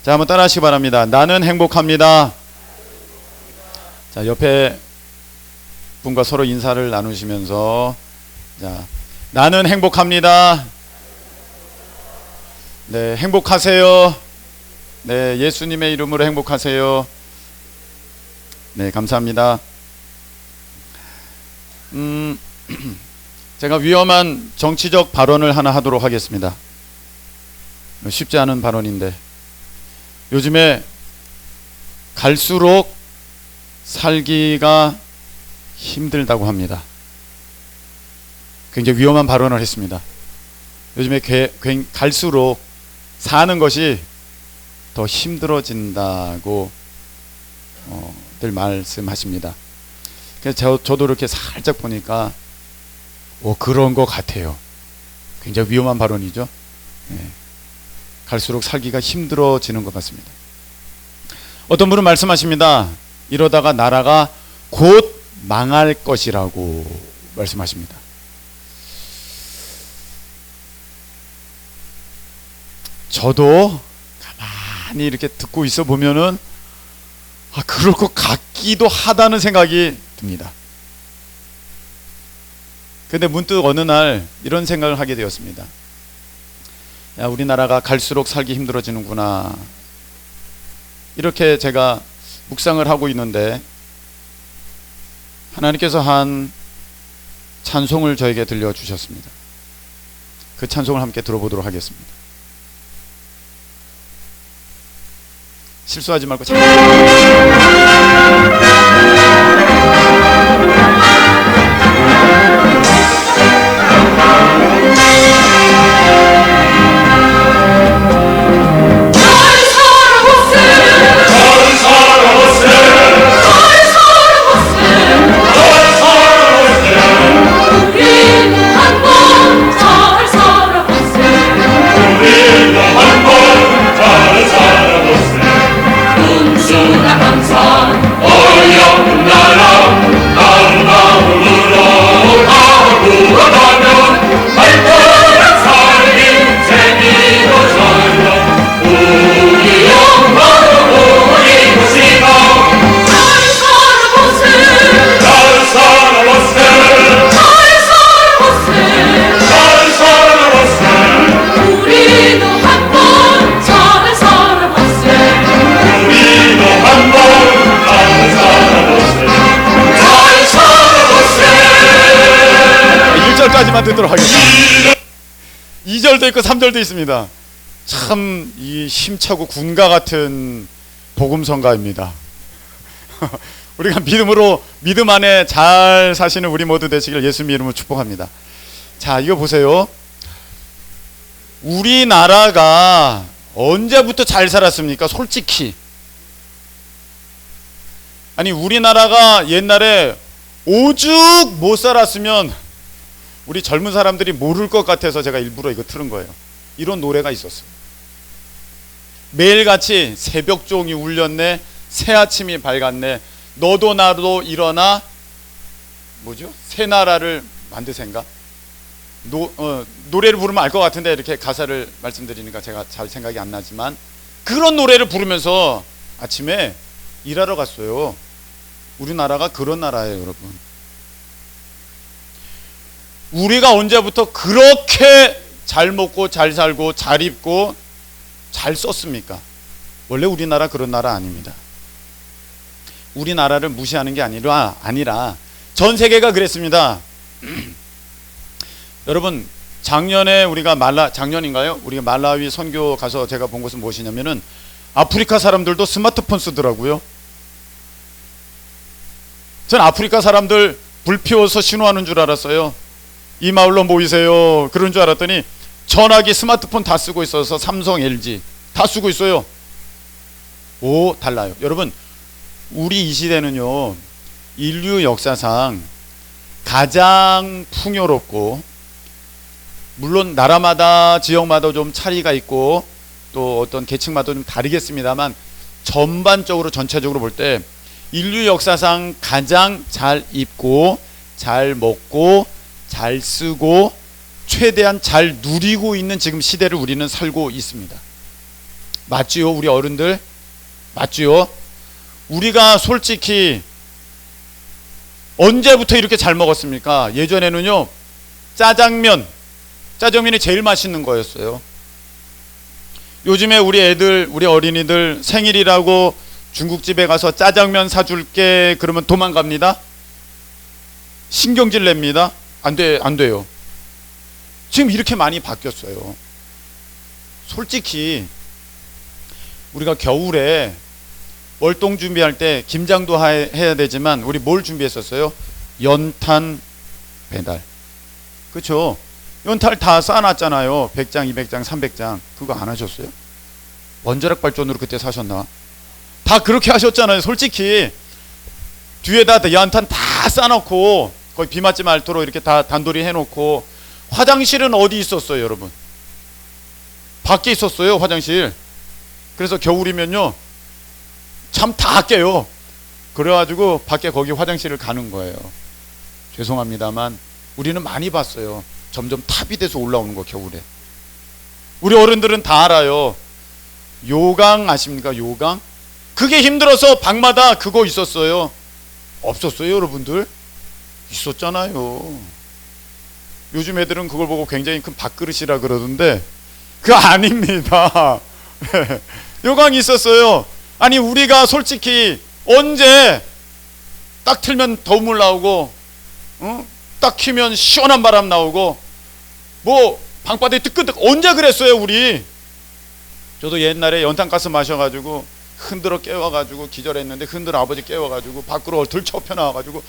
자, 한번 따라 하시기 바랍니다. 나는 행복합니다. 자, 옆에 분과 서로 인사를 나누시면서, 자, 나는 행복합니다. 네, 행복하세요. 네, 예수님의 이름으로 행복하세요. 네, 감사합니다. 제가 위험한 정치적 발언을 하나 하도록 하겠습니다. 쉽지 않은 발언인데, 요즘에 갈수록 살기가 힘들다고 합니다. 굉장히 위험한 발언을 했습니다. 요즘에 갈수록 사는 것이 더 힘들어진다고 늘 말씀하십니다. 그래서 저도 이렇게 살짝 보니까 그런 것 같아요. 굉장히 위험한 발언이죠. 네. 갈수록 살기가 힘들어지는 것 같습니다. 어떤 분은 말씀하십니다. 이러다가 나라가 곧 망할 것이라고 말씀하십니다. 저도 가만히 이렇게 듣고 있어 보면은 그럴 것 같기도 하다는 생각이 듭니다. 근데 문득 어느 날 이런 생각을 하게 되었습니다. 야, 우리나라가 갈수록 살기 힘들어지는구나. 이렇게 제가 묵상을 하고 있는데 하나님께서 한 찬송을 저에게 들려주셨습니다. 그 찬송을 함께 들어보도록 하겠습니다. 실수하지 말고 까지만 듣도록 하겠습니다. 2절도 있고 3절도 있습니다. 참 이 힘차고 군가 같은 복음성가입니다. 우리가 믿음 안에 잘 사시는 우리 모두 되시길 예수님 이름으로 축복합니다. 자, 이거 보세요. 우리나라가 언제부터 잘 살았습니까? 솔직히. 아니, 우리나라가 옛날에 오죽 못 살았으면 우리 젊은 사람들이 모를 것 같아서 제가 일부러 이거 틀은 거예요. 이런 노래가 있었어요. 매일같이 새벽종이 울렸네, 새아침이 밝았네, 너도 나도 일어나 새 나라를 만드생가? 노래를 부르면 알 것 같은데 이렇게 가사를 말씀드리니까 제가 잘 생각이 안 나지만 그런 노래를 부르면서 아침에 일하러 갔어요. 우리나라가 그런 나라예요, 여러분. 우리가 언제부터 그렇게 잘 먹고 잘 살고 잘 입고 잘 썼습니까? 원래 우리나라 그런 나라 아닙니다. 우리나라를 무시하는 게 아니라 전 세계가 그랬습니다. 여러분, 작년에 우리가 작년인가요? 우리가 말라위 선교 가서 제가 본 것은 무엇이냐면은 아프리카 사람들도 스마트폰 쓰더라고요. 전 아프리카 사람들 불 피워서 신호하는 줄 알았어요. 이 마을로 모이세요. 그런 줄 알았더니 전화기 스마트폰 다 쓰고 있어서 삼성, LG 다 쓰고 있어요. 달라요. 여러분, 우리 이 시대는요, 인류 역사상 가장 풍요롭고, 물론 나라마다 지역마다 좀 차이가 있고 또 어떤 계층마다 좀 다르겠습니다만 전반적으로 전체적으로 볼 때 인류 역사상 가장 잘 입고 잘 먹고 잘 쓰고 최대한 잘 누리고 있는 지금 시대를 우리는 살고 있습니다. 맞지요? 우리 어른들 맞지요? 우리가 솔직히 언제부터 이렇게 잘 먹었습니까? 예전에는요, 짜장면이 제일 맛있는 거였어요. 요즘에 우리 애들, 우리 어린이들 생일이라고 중국집에 가서 짜장면 사줄게 그러면 도망갑니다. 신경질 냅니다. 안 돼요. 지금 이렇게 많이 바뀌었어요. 솔직히 우리가 겨울에 월동 준비할 때 김장도 해야 되지만 우리 뭘 준비했었어요? 연탄 배달. 그렇죠? 연탄을 다 쌓아놨잖아요. 100장, 200장, 300장. 그거 안 하셨어요? 원자력 발전으로 그때 사셨나? 다 그렇게 하셨잖아요. 솔직히 뒤에다 연탄 다 쌓아놓고 거의 비 맞지 말도록 이렇게 다 단돌이 해놓고. 화장실은 어디 있었어요, 여러분? 밖에 있었어요, 화장실. 그래서 겨울이면요, 참 다 깨요. 그래가지고 밖에 거기 화장실을 가는 거예요. 죄송합니다만 우리는 많이 봤어요. 점점 탑이 돼서 올라오는 거, 겨울에. 우리 어른들은 다 알아요. 요강 아십니까? 요강? 그게 힘들어서 방마다 그거 있었어요. 없었어요, 여러분들? 있었잖아요. 요즘 애들은 그걸 보고 굉장히 큰 밥그릇이라 그러던데 그거 아닙니다. 요강이 있었어요. 아니 우리가 솔직히 언제 딱 틀면 더운 물 나오고 딱 키면 시원한 바람 나오고 뭐 방바닥에 뜨끈뜨끈 언제 그랬어요 우리? 저도 옛날에 연탄가스 마셔가지고 흔들어 깨워가지고 기절했는데 흔들어 아버지 깨워가지고 밖으로 들쳐 나와가지고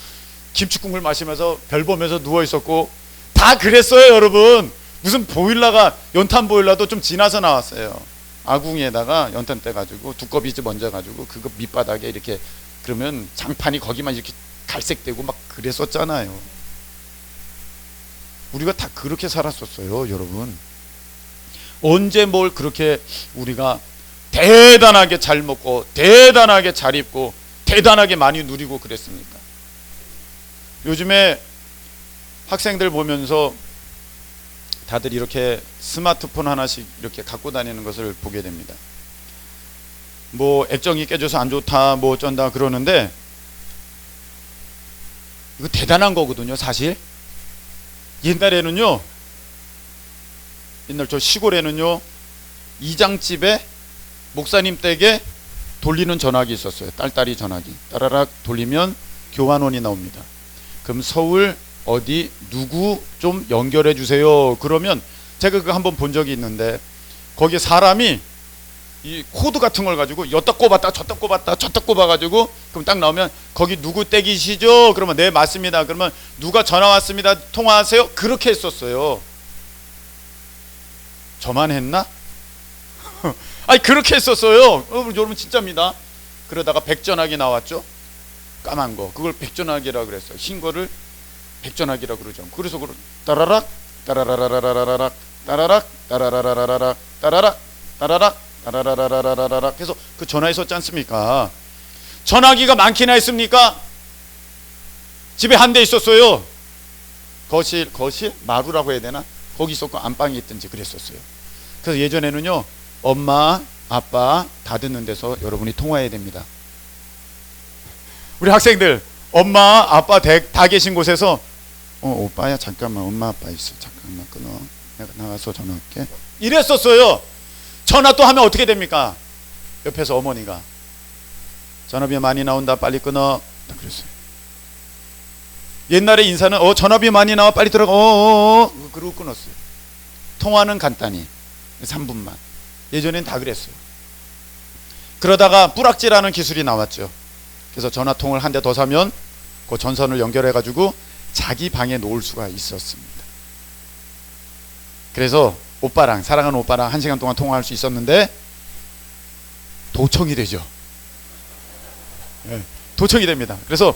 김치국물 마시면서 별 보면서 누워있었고 다 그랬어요 여러분. 무슨 보일러가 연탄 보일러도 좀 지나서 나왔어요. 아궁이에다가 연탄 떼가지고 두꺼비 집 얹어가지고 그거 밑바닥에 이렇게 그러면 장판이 거기만 이렇게 갈색되고 막 그랬었잖아요. 우리가 다 그렇게 살았었어요 여러분. 언제 뭘 그렇게 우리가 대단하게 잘 먹고 대단하게 잘 입고 대단하게 많이 누리고 그랬습니까? 요즘에 학생들 보면서 다들 이렇게 스마트폰 하나씩 이렇게 갖고 다니는 것을 보게 됩니다. 뭐 액정이 깨져서 안 좋다 뭐 어쩐다 그러는데 이거 대단한 거거든요 사실. 옛날에는요, 옛날 저 시골에는요 이장집에 목사님 댁에 돌리는 전화기 있었어요. 딸딸이 전화기 따라락 돌리면 교환원이 나옵니다. 그럼 서울 어디 누구 좀 연결해 주세요. 그러면 제가 그거 한번 본 적이 있는데 거기에 사람이 이 코드 같은 걸 가지고 여기다 꼽았다 저기다 꼽았다 저기다 꼽아가지고 그럼 딱 나오면 거기 누구 댁이시죠? 그러면 네 맞습니다. 그러면 누가 전화 왔습니다. 통화하세요. 그렇게 했었어요. 저만 했나? 아니 그렇게 했었어요. 여러분 진짜입니다. 그러다가 백전화기 나왔죠. 까만 거 그걸 백전화기라 그랬어요. 흰 거를 백전화기라 그러죠. 그래서 따라락 따라라라라라락 따라락 따라라라라락 따라락 따라락 따라라라라라락 해서 그 전화 있었지 않습니까? 전화기가 많기나 했습니까? 집에 한 대 있었어요. 거실 마루라고 해야 되나? 거기 있었고 안방에 있든지 그랬었어요. 그래서 예전에는요 엄마 아빠 다 듣는 데서 여러분이 통화해야 됩니다. 우리 학생들 엄마 아빠 다 계신 곳에서 오빠야 잠깐만 엄마 아빠 있어 잠깐만 끊어 내가 나가서 전화할게 이랬었어요. 전화 또 하면 어떻게 됩니까? 옆에서 어머니가 전화비 많이 나온다 빨리 끊어 그랬어요. 옛날에 인사는 전화비 많이 나와 빨리 들어가 그러고 끊었어요. 통화는 간단히 3분만. 예전엔 다 그랬어요. 그러다가 뿌락지라는 기술이 나왔죠. 그래서 전화통을 한 대 더 사면 그 전선을 연결해 가지고 자기 방에 놓을 수가 있었습니다. 그래서 사랑하는 오빠랑 1시간 동안 통화할 수 있었는데 도청이 되죠. 네, 도청이 됩니다. 그래서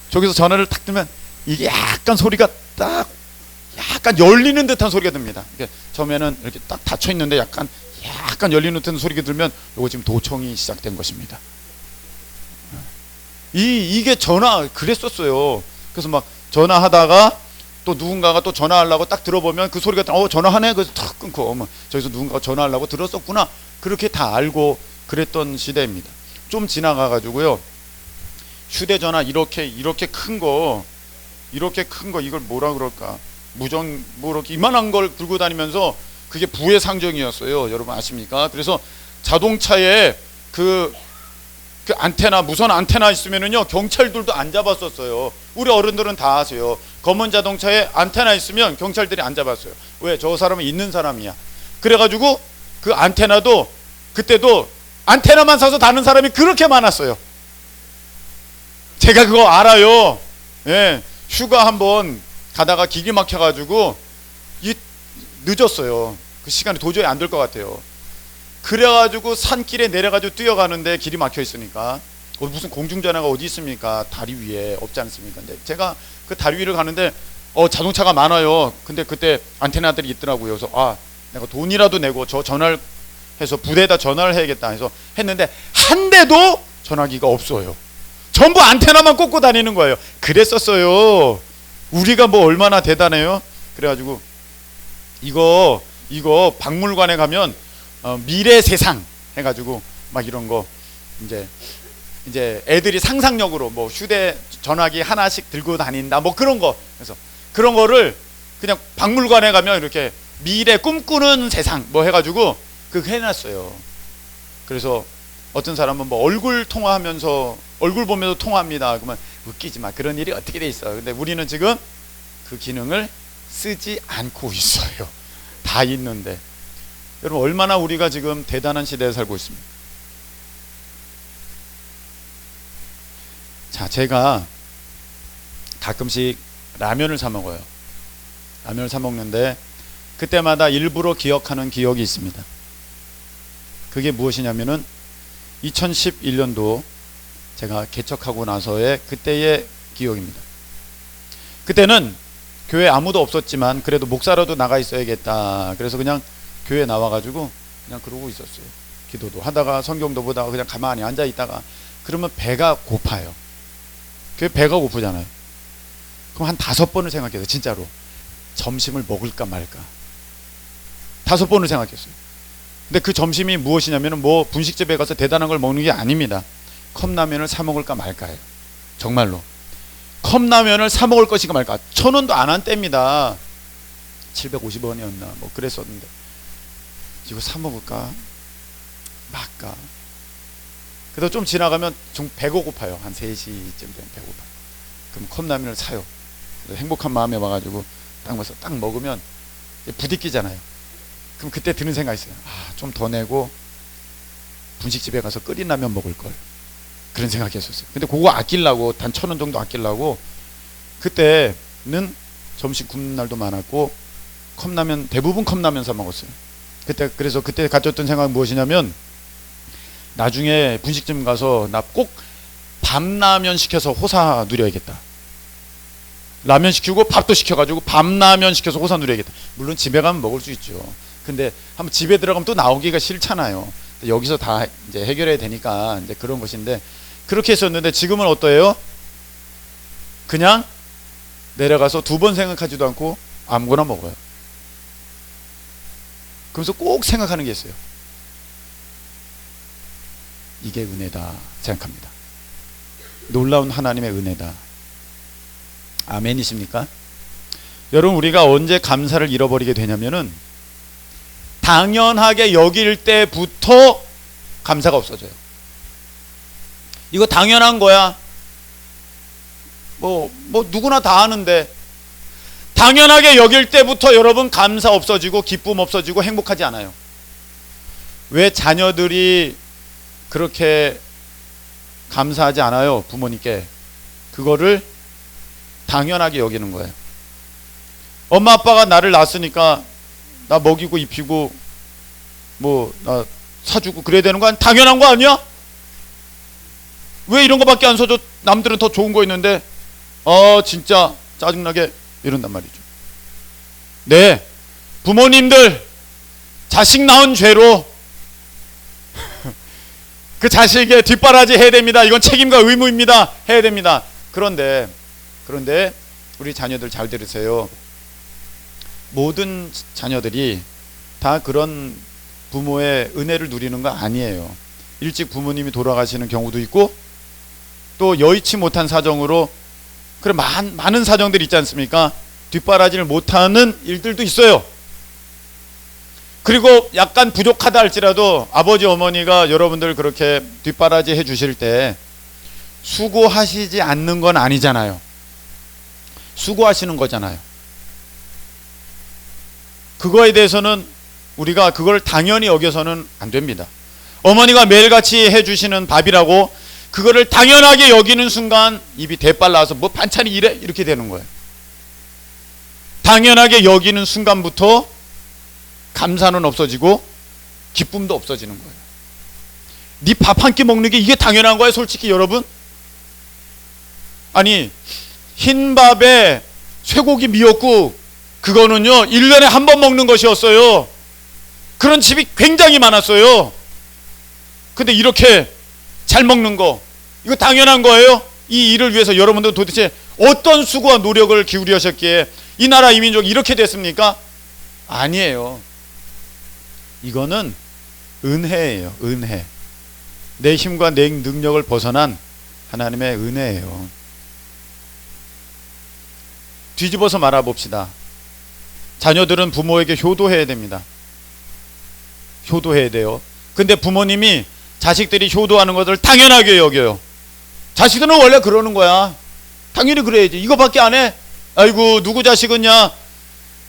저기서 전화를 탁 뜨면 이게 약간 소리가 딱 약간 열리는 듯한 소리가 듭니다. 처음에는 이렇게 딱 닫혀 있는데 약간 열리는 듯한 소리가 들면 이거 지금 도청이 시작된 것입니다. 이게 전화 그랬었어요. 그래서 막 전화하다가 또 누군가가 또 전화하려고 딱 들어보면 그 소리가 전화하네. 그래서 탁 끊고 저기서 누군가가 전화하려고 들었었구나. 그렇게 다 알고 그랬던 시대입니다. 좀 지나가 가지고요, 휴대전화 이렇게 큰 거, 이걸 뭐라 그럴까, 무전 뭐 이렇게 이만한 걸 들고 다니면서 그게 부의 상징이었어요. 여러분 아십니까? 그래서 자동차에 그 안테나, 무선 안테나 있으면은요, 경찰들도 안 잡았었어요. 우리 어른들은 다 아세요. 검은 자동차에 안테나 있으면 경찰들이 안 잡았어요. 왜? 저 사람은 있는 사람이야. 그래가지고 그 안테나도, 그때도 안테나만 사서 다는 사람이 그렇게 많았어요. 제가 그거 알아요. 예, 휴가 한번 가다가 기계 막혀가지고 늦었어요. 그 시간이 도저히 안 될 것 같아요. 그래가지고 산길에 내려가지고 뛰어가는데 길이 막혀 있으니까, 무슨 공중전화가 어디 있습니까? 다리 위에 없지 않습니까? 근데 제가 그 다리 위를 가는데 자동차가 많아요. 근데 그때 안테나들이 있더라고요. 그래서 내가 돈이라도 내고 저 전화를 해서 부대에다 전화를 해야겠다 해서 했는데, 한 대도 전화기가 없어요. 전부 안테나만 꽂고 다니는 거예요. 그랬었어요. 우리가 뭐 얼마나 대단해요. 그래가지고 이거 박물관에 가면 미래 세상 해가지고 막 이런 거 이제 애들이 상상력으로 뭐 휴대전화기 하나씩 들고 다닌다 뭐 그런 거, 그래서 그런 거를 그냥 박물관에 가면 이렇게 미래 꿈꾸는 세상 뭐 해가지고 그거 해놨어요. 그래서 어떤 사람은 뭐 얼굴 통화하면서, 얼굴 보면서 통화합니다. 그러면 웃기지 마, 그런 일이 어떻게 돼 있어. 근데 우리는 지금 그 기능을 쓰지 않고 있어요. 다 있는데. 여러분 얼마나 우리가 지금 대단한 시대에 살고 있습니다. 자, 제가 가끔씩 라면을 사 먹어요. 라면을 사 먹는데 그때마다 일부러 기억하는 기억이 있습니다. 그게 무엇이냐면은 2011년도 제가 개척하고 나서의 그때의 기억입니다. 그때는 교회 아무도 없었지만 그래도 목사라도 나가 있어야겠다. 그래서 그냥 교회 나와가지고 그냥 그러고 있었어요. 기도도 하다가 성경도 보다가 그냥 가만히 앉아 있다가, 그러면 배가 고파요. 배가 고프잖아요. 그럼 한 5번을 생각해요. 진짜로 점심을 먹을까 말까 5번을 생각했어요. 근데 그 점심이 무엇이냐면 뭐 분식집에 가서 대단한 걸 먹는 게 아닙니다. 컵라면을 사 먹을까 말까예요. 정말로 컵라면을 사 먹을 것인가 말까. 1,000원도 안 한 때입니다. 750원이었나 뭐 그랬었는데, 이거 사 먹을까 말까. 그래서 좀 지나가면 좀 배가 고파요. 한 3시쯤 되면 배고파요. 그럼 컵라면을 사요. 그래서 행복한 마음에 와가지고 딱 먹으면 부딪히잖아요. 그럼 그때 드는 생각이 있어요. 좀 더 내고 분식집에 가서 끓인 라면 먹을 걸. 그런 생각이 했었어요. 근데 그거 아끼려고, 단 1,000원 정도 아끼려고 그때는 점심 굶는 날도 많았고 컵라면, 대부분 컵라면 사 먹었어요. 그래서 그때 가졌던 생각은 무엇이냐면, 나중에 분식집 가서 나 꼭 밤라면 시켜서 호사 누려야겠다. 라면 시키고 밥도 시켜가지고 밤라면 시켜서 호사 누려야겠다. 물론 집에 가면 먹을 수 있죠. 근데 한번 집에 들어가면 또 나오기가 싫잖아요. 여기서 다 이제 해결해야 되니까 이제 그런 것인데, 그렇게 했었는데 지금은 어떠해요? 그냥 내려가서 2번 생각하지도 않고 아무거나 먹어요. 그러면서 꼭 생각하는 게 있어요. 이게 은혜다 생각합니다. 놀라운 하나님의 은혜다. 아멘이십니까? 여러분, 우리가 언제 감사를 잃어버리게 되냐면은 당연하게 여길 때부터 감사가 없어져요. 이거 당연한 거야. 뭐 누구나 다 아는데, 당연하게 여길 때부터 여러분 감사 없어지고 기쁨 없어지고 행복하지 않아요. 왜 자녀들이 그렇게 감사하지 않아요? 부모님께. 그거를 당연하게 여기는 거예요. 엄마 아빠가 나를 낳았으니까 나 먹이고 입히고 뭐 나 사주고 그래야 되는 거 아니야? 당연한 거 아니야? 왜 이런 거밖에 안 사줘? 남들은 더 좋은 거 있는데 진짜 짜증나게 이런단 말이죠. 네, 부모님들 자식 낳은 죄로 그 자식의 뒷바라지 해야 됩니다. 이건 책임과 의무입니다. 해야 됩니다. 그런데 우리 자녀들 잘 들으세요. 모든 자녀들이 다 그런 부모의 은혜를 누리는 거 아니에요. 일찍 부모님이 돌아가시는 경우도 있고, 또 여의치 못한 사정으로 그런 많은 사정들이 있지 않습니까? 뒷바라지를 못하는 일들도 있어요. 그리고 약간 부족하다 할지라도 아버지 어머니가 여러분들 그렇게 뒷바라지 해 주실 때 수고하시지 않는 건 아니잖아요. 수고하시는 거잖아요. 그거에 대해서는 우리가 그걸 당연히 여겨서는 안 됩니다. 어머니가 매일같이 해주시는 밥이라고 그거를 당연하게 여기는 순간 입이 대빨 나와서 뭐 반찬이 이래? 이렇게 되는 거예요. 당연하게 여기는 순간부터 감사는 없어지고 기쁨도 없어지는 거예요. 네 밥 한 끼 먹는 게 이게 당연한 거예요, 솔직히 여러분? 아니, 흰밥에 쇠고기 미역국, 그거는요 1년에 한 번 먹는 것이었어요. 그런 집이 굉장히 많았어요. 근데 이렇게 잘 먹는 거, 이거 당연한 거예요? 이 일을 위해서 여러분들 도대체 어떤 수고와 노력을 기울이셨기에 이 나라 이 민족이 이렇게 됐습니까? 아니에요. 이거는 은혜예요. 은혜. 내 힘과 내 능력을 벗어난 하나님의 은혜예요. 뒤집어서 말아봅시다. 자녀들은 부모에게 효도해야 됩니다. 효도해야 돼요. 근데 부모님이 자식들이 효도하는 것을 당연하게 여겨요. 자식들은 원래 그러는 거야. 당연히 그래야지. 이거밖에 안 해? 아이고, 누구 자식은야,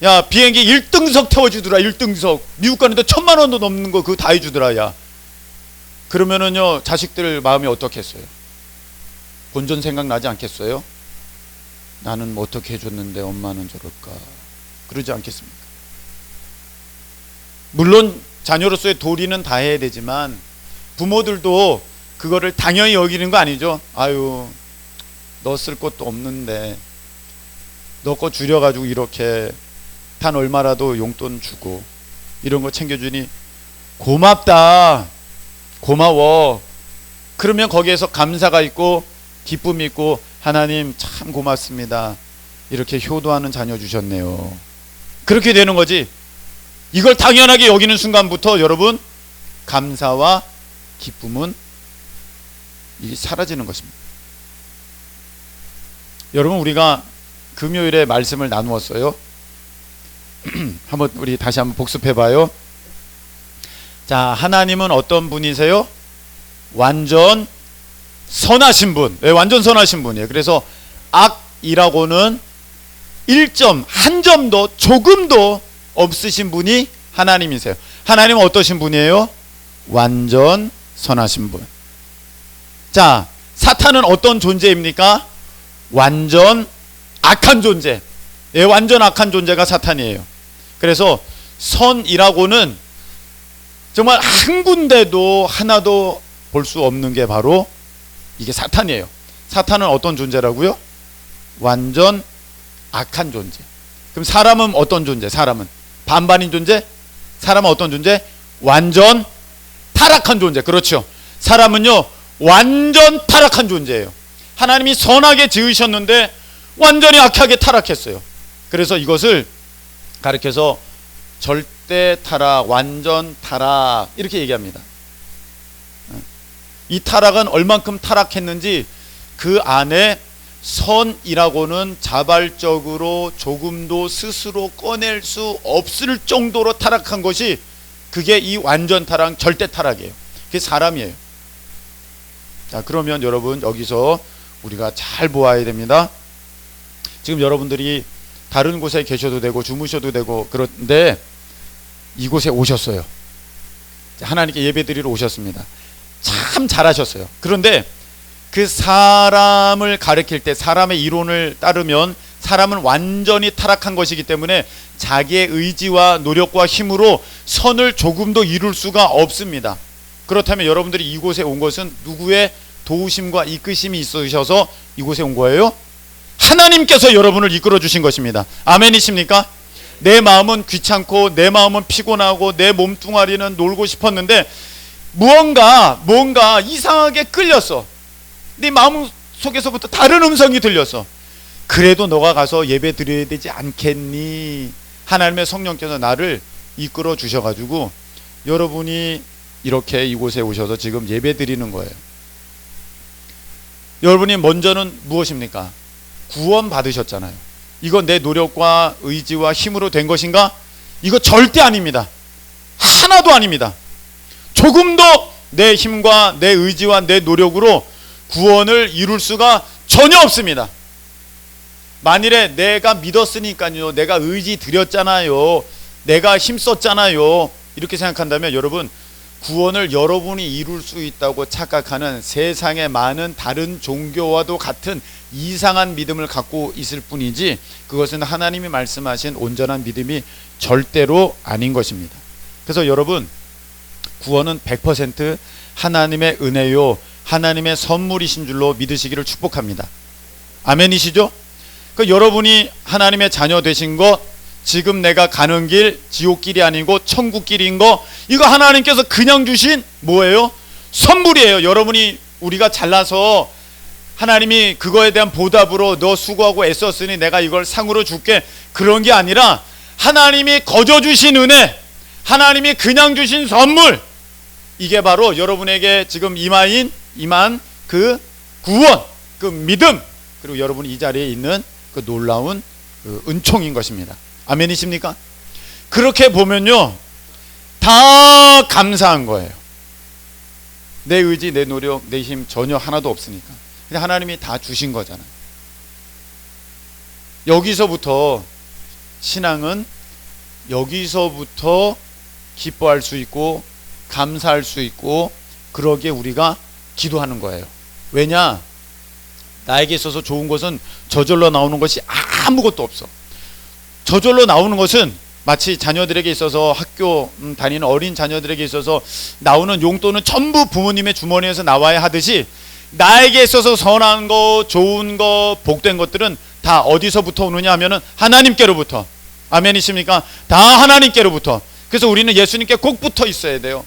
야, 비행기 1등석 태워주더라. 1등석. 미국 가는데 1,000만 원도 넘는 거 그거 다 해주더라. 야, 그러면은요 자식들 마음이 어떻겠어요? 본전 생각나지 않겠어요? 나는 뭐 어떻게 해줬는데 엄마는 저럴까? 그러지 않겠습니까? 물론 자녀로서의 도리는 다 해야 되지만 부모들도 그거를 당연히 여기는 거 아니죠. 아유, 너 쓸 것도 없는데 너 거 줄여가지고 이렇게 단 얼마라도 용돈 주고 이런 거 챙겨주니 고맙다, 고마워. 그러면 거기에서 감사가 있고 기쁨이 있고, 하나님 참 고맙습니다, 이렇게 효도하는 자녀 주셨네요. 그렇게 되는 거지. 이걸 당연하게 여기는 순간부터 여러분 감사와 기쁨은 이게 사라지는 것입니다. 여러분, 우리가 금요일에 말씀을 나누었어요. 한번 우리 다시 한번 복습해 봐요. 자, 하나님은 어떤 분이세요? 완전 선하신 분. 네, 완전 선하신 분이에요. 그래서 악이라고는 1점, 한 점도 조금도 없으신 분이 하나님이세요. 하나님은 어떠신 분이에요? 완전 선하신 분. 자, 사탄은 어떤 존재입니까? 완전 악한 존재. 예, 완전 악한 존재가 사탄이에요. 그래서 선이라고는 정말 한 군데도 하나도 볼 수 없는 게 바로 이게 사탄이에요. 사탄은 어떤 존재라고요? 완전 악한 존재. 그럼 사람은 어떤 존재? 사람은 반반인 존재? 사람은 어떤 존재? 완전 타락한 존재. 그렇죠. 사람은요 완전 타락한 존재예요. 하나님이 선하게 지으셨는데 완전히 악하게 타락했어요. 그래서 이것을 가르쳐서 절대 타락, 완전 타락 이렇게 얘기합니다. 이 타락은 얼만큼 타락했는지 그 안에 선이라고는 자발적으로 조금도 스스로 꺼낼 수 없을 정도로 타락한 것이, 그게 이 완전 타락, 절대 타락이에요. 그게 사람이에요. 자, 그러면 여러분 여기서 우리가 잘 보아야 됩니다. 지금 여러분들이 다른 곳에 계셔도 되고 주무셔도 되고 그런데 이곳에 오셨어요. 하나님께 예배드리러 오셨습니다. 참 잘하셨어요. 그런데 그 사람을 가르칠 때 사람의 이론을 따르면 사람은 완전히 타락한 것이기 때문에 자기의 의지와 노력과 힘으로 선을 조금도 이룰 수가 없습니다. 그렇다면 여러분들이 이곳에 온 것은 누구의 도우심과 이끄심이 있으셔서 이곳에 온 거예요? 하나님께서 여러분을 이끌어 주신 것입니다. 아멘이십니까? 내 마음은 귀찮고 내 마음은 피곤하고 내 몸뚱아리는 놀고 싶었는데 뭔가 이상하게 끌렸어. 네 마음 속에서부터 다른 음성이 들렸어. 그래도 너가 가서 예배 드려야 되지 않겠니? 하나님의 성령께서 나를 이끌어 주셔가지고 여러분이 이렇게 이곳에 오셔서 지금 예배 드리는 거예요. 여러분이 먼저는 무엇입니까? 구원 받으셨잖아요. 이거 내 노력과 의지와 힘으로 된 것인가? 이거 절대 아닙니다. 하나도 아닙니다. 조금도 내 힘과 내 의지와 내 노력으로 구원을 이룰 수가 전혀 없습니다. 만일에 내가 믿었으니까요, 내가 의지 드렸잖아요, 내가 힘썼잖아요, 이렇게 생각한다면 여러분, 구원을 여러분이 이룰 수 있다고 착각하는 세상의 많은 다른 종교와도 같은 이상한 믿음을 갖고 있을 뿐이지, 그것은 하나님이 말씀하신 온전한 믿음이 절대로 아닌 것입니다. 그래서 여러분, 구원은 100% 하나님의 은혜요, 하나님의 선물이신 줄로 믿으시기를 축복합니다. 아멘이시죠? 그 여러분이 하나님의 자녀 되신 것, 지금 내가 가는 길 지옥길이 아니고 천국길인 거, 이거 하나님께서 그냥 주신 뭐예요? 선물이에요. 여러분이, 우리가 잘나서 하나님이 그거에 대한 보답으로 너 수고하고 애썼으니 내가 이걸 상으로 줄게, 그런 게 아니라 하나님이 거저 주신 은혜, 하나님이 그냥 주신 선물, 이게 바로 여러분에게 지금 임한 그 구원, 그 믿음, 그리고 여러분이 이 자리에 있는 그 놀라운 그 은총인 것입니다. 아멘이십니까? 그렇게 보면요, 다 감사한 거예요. 내 의지, 내 노력, 내 힘 전혀 하나도 없으니까. 근데 하나님이 다 주신 거잖아요. 여기서부터 신앙은, 여기서부터 기뻐할 수 있고 감사할 수 있고, 그러기에 우리가 기도하는 거예요. 왜냐? 나에게 있어서 좋은 것은 저절로 나오는 것이 아무것도 없어. 저절로 나오는 것은 마치 자녀들에게 있어서, 학교 다니는 어린 자녀들에게 있어서 나오는 용돈은 전부 부모님의 주머니에서 나와야 하듯이, 나에게 있어서 선한 거, 좋은 거, 복된 것들은 다 어디서부터 오느냐 하면은 하나님께로부터. 아멘이십니까? 다 하나님께로부터. 그래서 우리는 예수님께 꼭 붙어 있어야 돼요.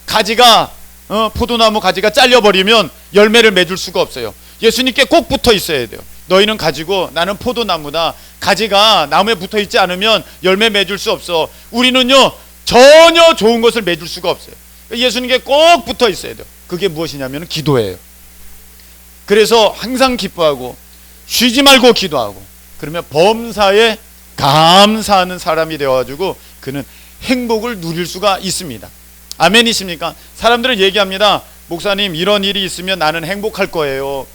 가지가, 포도나무 가지가 잘려버리면 열매를 맺을 수가 없어요. 예수님께 꼭 붙어 있어야 돼요. 너희는 가지고 나는 포도나무다. 가지가 나무에 붙어 있지 않으면 열매 맺을 수 없어. 우리는요, 전혀 좋은 것을 맺을 수가 없어요. 예수님께 꼭 붙어 있어야 돼요. 그게 무엇이냐면 기도예요. 그래서 항상 기뻐하고 쉬지 말고 기도하고, 그러면 범사에 감사하는 사람이 되어가지고 그는 행복을 누릴 수가 있습니다. 아멘이십니까? 사람들은 얘기합니다. 목사님, 이런 일이 있으면 나는 행복할 거예요.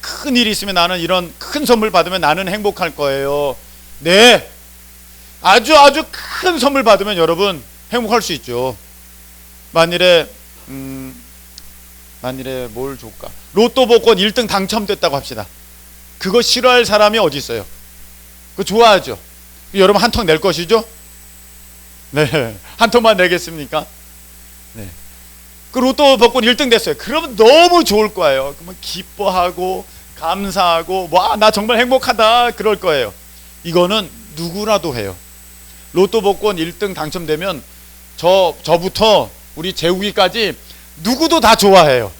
큰 일이 있으면, 나는 이런 큰 선물 받으면 나는 행복할 거예요. 네, 아주 큰 선물 받으면 여러분 행복할 수 있죠. 만일에 뭘 줄까? 로또 복권 1등 당첨됐다고 합시다. 그거 싫어할 사람이 어디 있어요? 그거 좋아하죠. 여러분 한 통 낼 것이죠? 네, 한 통만 내겠습니까? 네. 그 로또 복권 1등 됐어요. 그러면 너무 좋을 거예요. 그러면 기뻐하고 감사하고, 와, 나 정말 행복하다, 그럴 거예요. 이거는 누구라도 해요. 로또 복권 1등 당첨되면 저부터 우리 재욱이까지 누구도 다 좋아해요.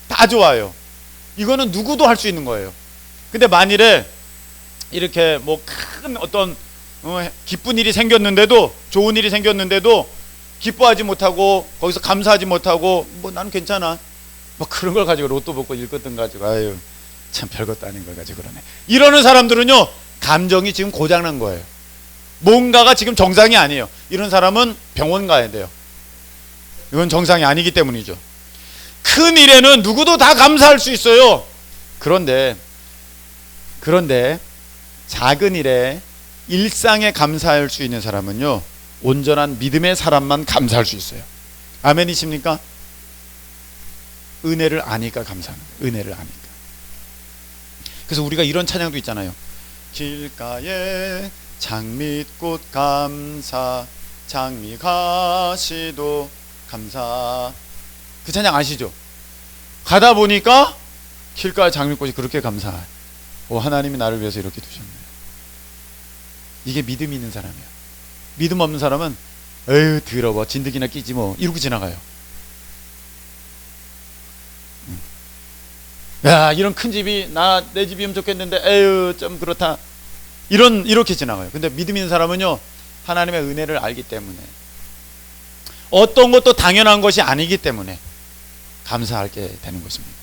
다 좋아요. 이거는 누구도 할 수 있는 거예요. 근데 만일에 이렇게 뭐 큰 어떤 기쁜 일이 생겼는데도, 좋은 일이 생겼는데도 기뻐하지 못하고 거기서 감사하지 못하고, 뭐 나는 괜찮아, 뭐 그런 걸 가지고 로또 복권 1등 가지고, 아유 참 별것도 아닌 걸 가지고 그러네, 이러는 사람들은요, 감정이 지금 고장난 거예요. 뭔가가 지금 정상이 아니에요. 이런 사람은 병원 가야 돼요. 이건 정상이 아니기 때문이죠. 큰 일에는 누구도 다 감사할 수 있어요. 그런데 작은 일에, 일상에 감사할 수 있는 사람은요, 온전한 믿음의 사람만 감사할 수 있어요. 아멘이십니까? 은혜를 아니까 감사하는 거예요. 은혜를 아니까. 그래서 우리가 이런 찬양도 있잖아요. 길가에 장미꽃 감사, 장미가시도 감사. 그 찬양 아시죠? 가다 보니까 길가에 장미꽃이 그렇게 감사해. 하나님이 나를 위해서 이렇게 두셨네요. 이게 믿음이 있는 사람이야. 믿음 없는 사람은 에휴 더러워, 진드기나 끼지 뭐, 이러고 지나가요. 야, 이런 큰 집이, 내 집이면 좋겠는데 에휴 좀 그렇다, 이렇게 지나가요. 근데 믿음 있는 사람은요, 하나님의 은혜를 알기 때문에, 어떤 것도 당연한 것이 아니기 때문에 감사하게 되는 것입니다.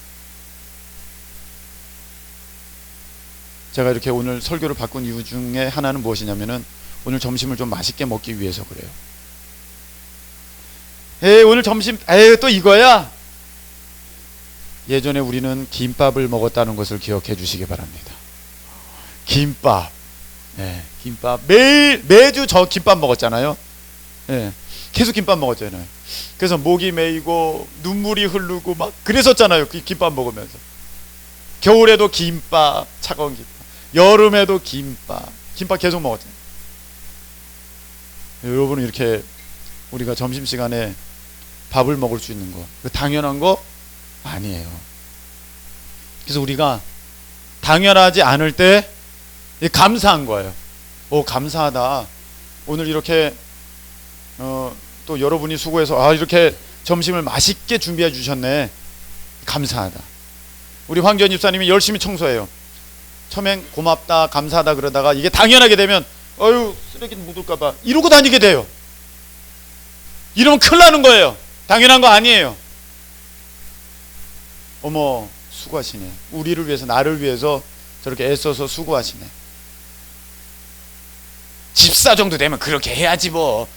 제가 이렇게 오늘 설교를 바꾼 이유 중에 하나는 무엇이냐면은 오늘 점심을 좀 맛있게 먹기 위해서 그래요. 오늘 점심 또 이거야? 예전에 우리는 김밥을 먹었다는 것을 기억해 주시기 바랍니다. 김밥. 김밥. 매주 저 김밥 먹었잖아요. 계속 김밥 먹었잖아요. 그래서 목이 메이고 눈물이 흐르고 막 그랬었잖아요. 그 김밥 먹으면서. 겨울에도 김밥, 차가운 김밥. 여름에도 김밥 계속 먹었잖아요. 여러분은 이렇게 우리가 점심시간에 밥을 먹을 수 있는 거 당연한 거 아니에요. 그래서 우리가 당연하지 않을 때 감사한 거예요. 감사하다. 오늘 이렇게 또 여러분이 수고해서 이렇게 점심을 맛있게 준비해 주셨네. 감사하다. 우리 황교안 집사님이 열심히 청소해요. 처음엔 고맙다 감사하다 그러다가 이게 당연하게 되면 쓰레기 묻을까봐 이러고 다니게 돼요. 이러면 큰일 나는 거예요. 당연한 거 아니에요. 어머 수고하시네. 우리를 위해서 나를 위해서 저렇게 애써서 수고하시네. 집사 정도 되면 그렇게 해야지 뭐.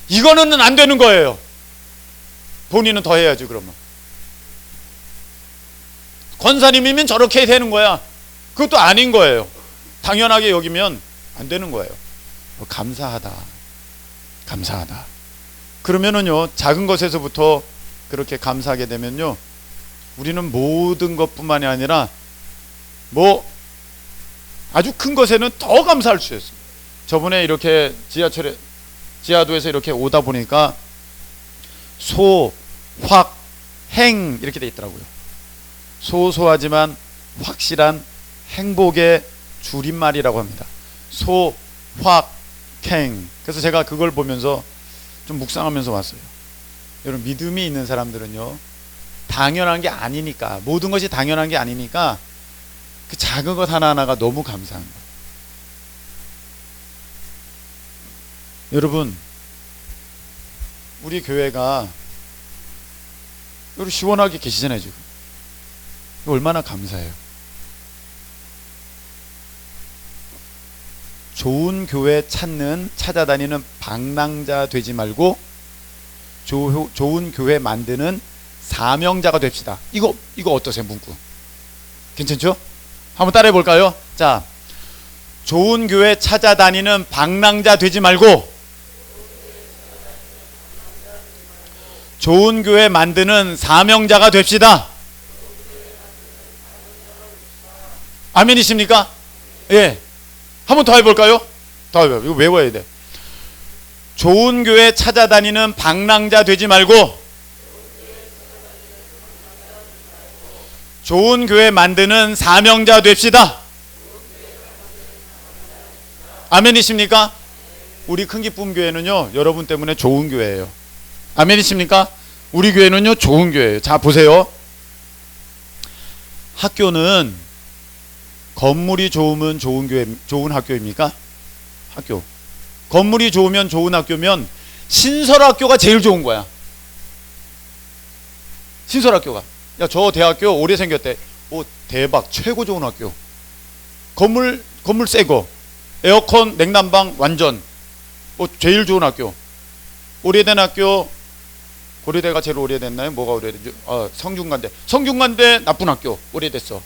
이거는 안 되는 거예요. 본인은 더 해야지. 그러면 권사님이면 저렇게 되는 거야. 그것도 아닌 거예요. 당연하게 여기면 안 되는 거예요. 감사하다. 그러면은요 작은 것에서부터 그렇게 감사하게 되면요 우리는 모든 것뿐만이 아니라 아주 큰 것에는 더 감사할 수 있어요. 저번에 이렇게 지하도에서 이렇게 오다 보니까 소, 확, 행 이렇게 돼 있더라고요. 소소하지만 확실한 행복의 줄임말이라고 합니다. 소, 확, 행. 그래서 제가 그걸 보면서 좀 묵상하면서 왔어요. 여러분 믿음이 있는 사람들은요 당연한 게 아니니까, 모든 것이 당연한 게 아니니까 그 작은 것 하나하나가 너무 감사한 거예요. 여러분 우리 교회가 여러분 시원하게 계시잖아요. 지금 얼마나 감사해요. 좋은 교회 찾아다니는 방랑자 되지 말고 좋은 교회 만드는 사명자가 됩시다. 이거 어떠세요? 문구 괜찮죠? 한번 따라해 볼까요? 자, 좋은 교회 찾아다니는 방랑자 되지 말고 좋은 교회 만드는 사명자가 됩시다. 아멘이십니까? 예. 한번 더 해볼까요? 더 해봐요. 이거 외워야 돼. 좋은 교회 찾아다니는 방랑자 되지 말고 좋은 교회 만드는 사명자 됩시다. 아멘이십니까? 우리 큰기쁨 교회는요 여러분 때문에 좋은 교회예요. 아멘이십니까? 우리 교회는요 좋은 교회예요. 자 보세요. 학교는 건물이 좋으면 좋은 학교입니까? 학교. 건물이 좋으면 좋은 학교면 신설학교가 제일 좋은 거야. 신설학교가. 야, 저 대학교 오래 생겼대. 오, 대박. 최고 좋은 학교. 건물 새거. 에어컨, 냉난방 완전. 제일 좋은 학교. 오래된 학교. 고려대가 제일 오래됐나요? 뭐가 오래됐죠? 성균관대. 성균관대 나쁜 학교. 오래됐어.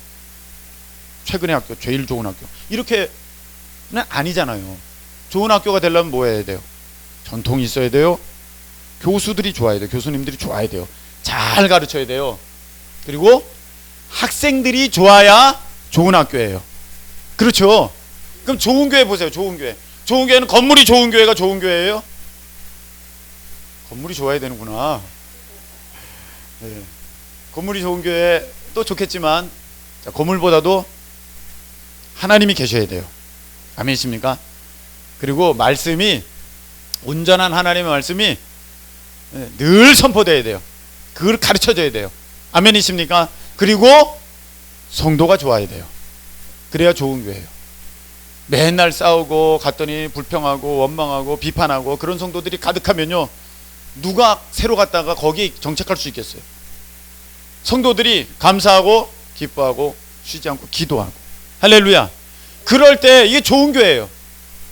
최근의 학교, 제일 좋은 학교. 이렇게는 아니잖아요. 좋은 학교가 되려면 뭐 해야 돼요? 전통이 있어야 돼요. 교수들이 좋아야 돼요. 교수님들이 좋아야 돼요. 잘 가르쳐야 돼요. 그리고 학생들이 좋아야 좋은 학교예요. 그렇죠? 그럼 좋은 교회 보세요. 좋은 교회. 좋은 교회는 건물이 좋은 교회가 좋은 교회예요? 건물이 좋아야 되는구나. 네. 건물이 좋은 교회 또 좋겠지만 자, 건물보다도 하나님이 계셔야 돼요. 아멘이십니까? 그리고 말씀이 온전한 하나님의 말씀이 늘 선포되어야 돼요. 그걸 가르쳐줘야 돼요. 아멘이십니까? 그리고 성도가 좋아야 돼요. 그래야 좋은 교회예요. 맨날 싸우고 갔더니 불평하고 원망하고 비판하고 그런 성도들이 가득하면요 누가 새로 갔다가 거기 정착할 수 있겠어요? 성도들이 감사하고 기뻐하고 쉬지 않고 기도하고. 할렐루야. 그럴 때 이게 좋은 교회예요.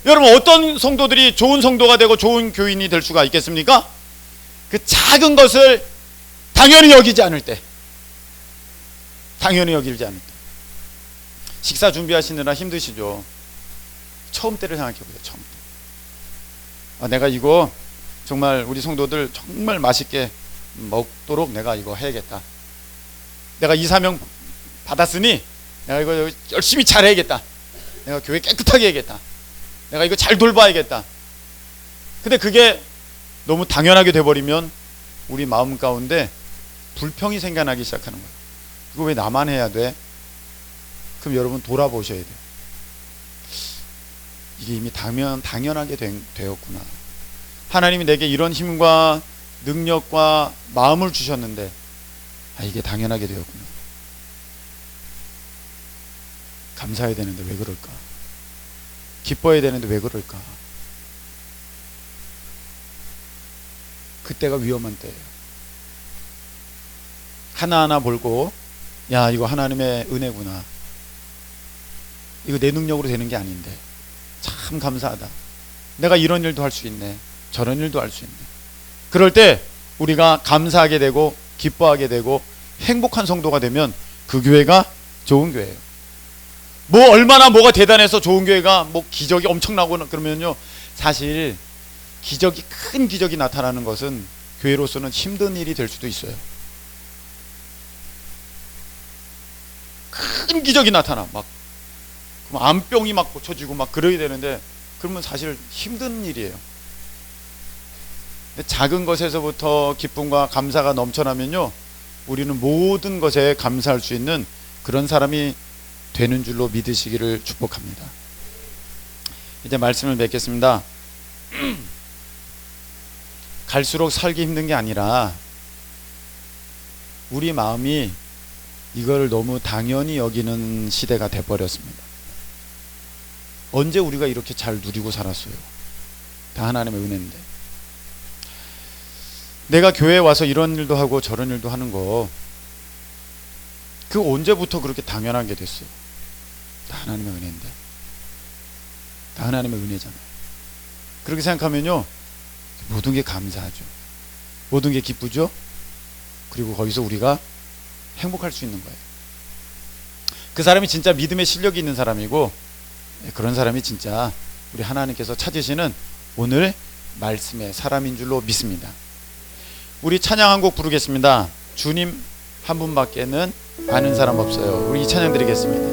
여러분, 어떤 성도들이 좋은 성도가 되고 좋은 교인이 될 수가 있겠습니까? 그 작은 것을 당연히 여기지 않을 때, 당연히 여기지 않을 때. 식사 준비하시느라 힘드시죠? 처음 때를 생각해 보세요. 처음 때. 내가 이거 정말 우리 성도들 정말 맛있게 먹도록 내가 이거 해야겠다. 내가 이 사명 받았으니 내가 이거 열심히 잘해야겠다. 내가 교회 깨끗하게 해야겠다. 내가 이거 잘 돌봐야겠다. 근데 그게 너무 당연하게 돼버리면 우리 마음 가운데 불평이 생겨나기 시작하는 거예요. 이거 왜 나만 해야 돼? 그럼 여러분 돌아보셔야 돼요. 이게 이미 당연하게 되었구나. 하나님이 내게 이런 힘과 능력과 마음을 주셨는데 이게 당연하게 되었구나. 감사해야 되는데 왜 그럴까? 기뻐해야 되는데 왜 그럴까? 그때가 위험한 때예요. 하나하나 볼고, 야, 이거 하나님의 은혜구나. 이거 내 능력으로 되는 게 아닌데 참 감사하다. 내가 이런 일도 할 수 있네. 저런 일도 할 수 있네. 그럴 때 우리가 감사하게 되고 기뻐하게 되고 행복한 성도가 되면 그 교회가 좋은 교회예요. 뭐 얼마나 뭐가 대단해서 좋은 교회가 뭐 기적이 엄청나고 그러면요, 사실 큰 기적이 나타나는 것은 교회로서는 힘든 일이 될 수도 있어요. 큰 기적이 나타나 막 암병이 막 고쳐지고 막 그러야 되는데, 그러면 사실 힘든 일이에요. 근데 작은 것에서부터 기쁨과 감사가 넘쳐나면요, 우리는 모든 것에 감사할 수 있는 그런 사람이 되는 줄로 믿으시기를 축복합니다. 이제 말씀을 맺겠습니다. 갈수록 살기 힘든 게 아니라 우리 마음이 이걸 너무 당연히 여기는 시대가 돼버렸습니다. 언제 우리가 이렇게 잘 누리고 살았어요? 다 하나님의 은혜인데. 내가 교회에 와서 이런 일도 하고 저런 일도 하는 거, 그 언제부터 그렇게 당연한 게 됐어요? 다 하나님의 은혜인데. 다 하나님의 은혜잖아요. 그렇게 생각하면요, 모든 게 감사하죠. 모든 게 기쁘죠. 그리고 거기서 우리가 행복할 수 있는 거예요. 그 사람이 진짜 믿음의 실력이 있는 사람이고, 그런 사람이 진짜 우리 하나님께서 찾으시는 오늘 말씀의 사람인 줄로 믿습니다. 우리 찬양 한 곡 부르겠습니다. 주님 한 분밖에는 아는 사람 없어요. 우리 이 찬양 드리겠습니다.